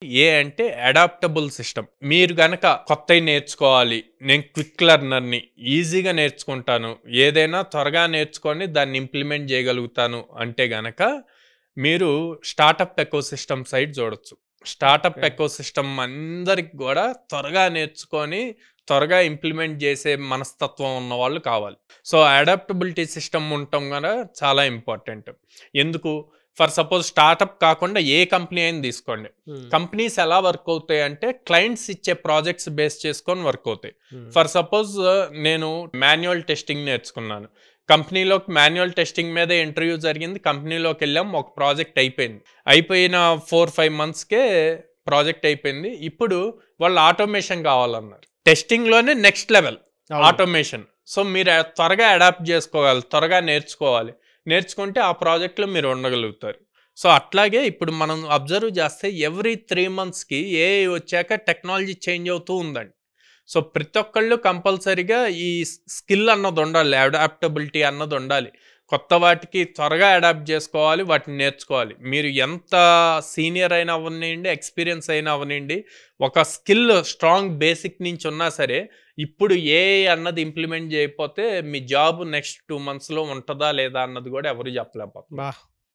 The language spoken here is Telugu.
ఏ అంటే అడాప్టబుల్ సిస్టమ్. మీరు గనక కొత్తవి నేర్చుకోవాలి, నేను క్విక్ లెర్నర్‌ని, ఈజీగా నేర్చుకుంటాను, ఏదైనా త్వరగా నేర్చుకొని దాన్ని ఇంప్లిమెంట్ చేయగలుగుతాను అంటే గనక మీరు స్టార్టప్ ఎకోసిస్టమ్ సైడ్ చూడొచ్చు. Startup okay. ఎకోసిస్టమ్ అందరికి కూడా త్వరగా నేర్చుకొని, త్వరగా ఇంప్లిమెంట్ చేసే మనస్తత్వం ఉన్నవాళ్ళు కావాలి. సో, అడాప్టబిలిటీ సిస్టమ్ ఉండటం గూడా చాలా ఇంపార్టెంట్. ఎందుకు? ఫర్ సపోజ్ స్టార్టప్ కాకుండా ఏ కంపెనీ అయినా తీసుకోండి. హ్మ్. కంపెనీస్ ఎలా వర్క్ అవుతాయి అంటే క్లయింట్స్ ఇచ్చే ప్రాజెక్ట్స్ బేస్ చేసుకొని వర్క్ అవుతాయి. హ్మ్. ఫర్ సపోజ్ నేను మాన్యువల్ టెస్టింగ్ నేర్చుకున్నాను. కంపెనీలోకి మాన్యువల్ టెస్టింగ్ మీద ఇంటర్వ్యూ జరిగింది. కంపెనీలోకి వెళ్ళాం. ఒక ప్రాజెక్ట్ అయిపోయింది. అయిపోయిన 4, 5 మంత్స్‌కే ప్రాజెక్ట్ అయిపోయింది. ఇప్పుడు వాళ్ళు ఆటోమేషన్ కావాలన్నారు. టెస్టింగ్‌లోనే నెక్స్ట్ లెవెల్ అవును. ఆటోమేషన్. సో, మీరు త్వరగా అడాప్ట్ చేసుకోవాలి. త్వరగా నేర్చుకోవాలి. నేర్చుకుంటే ఆ ప్రాజెక్ట్‌లో మీరు ఉండగలుగుతారు. సో, అట్లాగే ఇప్పుడు మనం అబ్జర్వ్ చేస్తే ఎవ్రీ 3 మంత్స్‌కి ఏఐ వచ్చాక టెక్నాలజీ చేంజ్ అవుతూ ఉందండి. సో, ప్రతి ఒక్కళ్ళు కంపల్సరీగా ఈ స్కిల్ అన్నది ఉండాలి. అడాప్టబిలిటీ అన్నది ఉండాలి. కొత్త వాటికి త్వరగా అడాప్ట్ చేసుకోవాలి. వాటిని నేర్చుకోవాలి. మీరు ఎంత సీనియర్ అయినా అవ్వనియండి, ఎక్స్‌పీరియన్స్ అయినా అవ్వనియండి, ఒక స్కిల్ స్ట్రాంగ్ బేసిక్ నుంచి ఉన్నా సరే, ఇప్పుడు ఏఐ అన్నది ఇంప్లిమెంట్ చేయకపోతే మీ జాబ్ నెక్స్ట్ 2 మంత్స్‌లో ఉంటదా లేదా అన్నది కూడా ఎవరు చెప్పలేకపోతున్నారు. బా!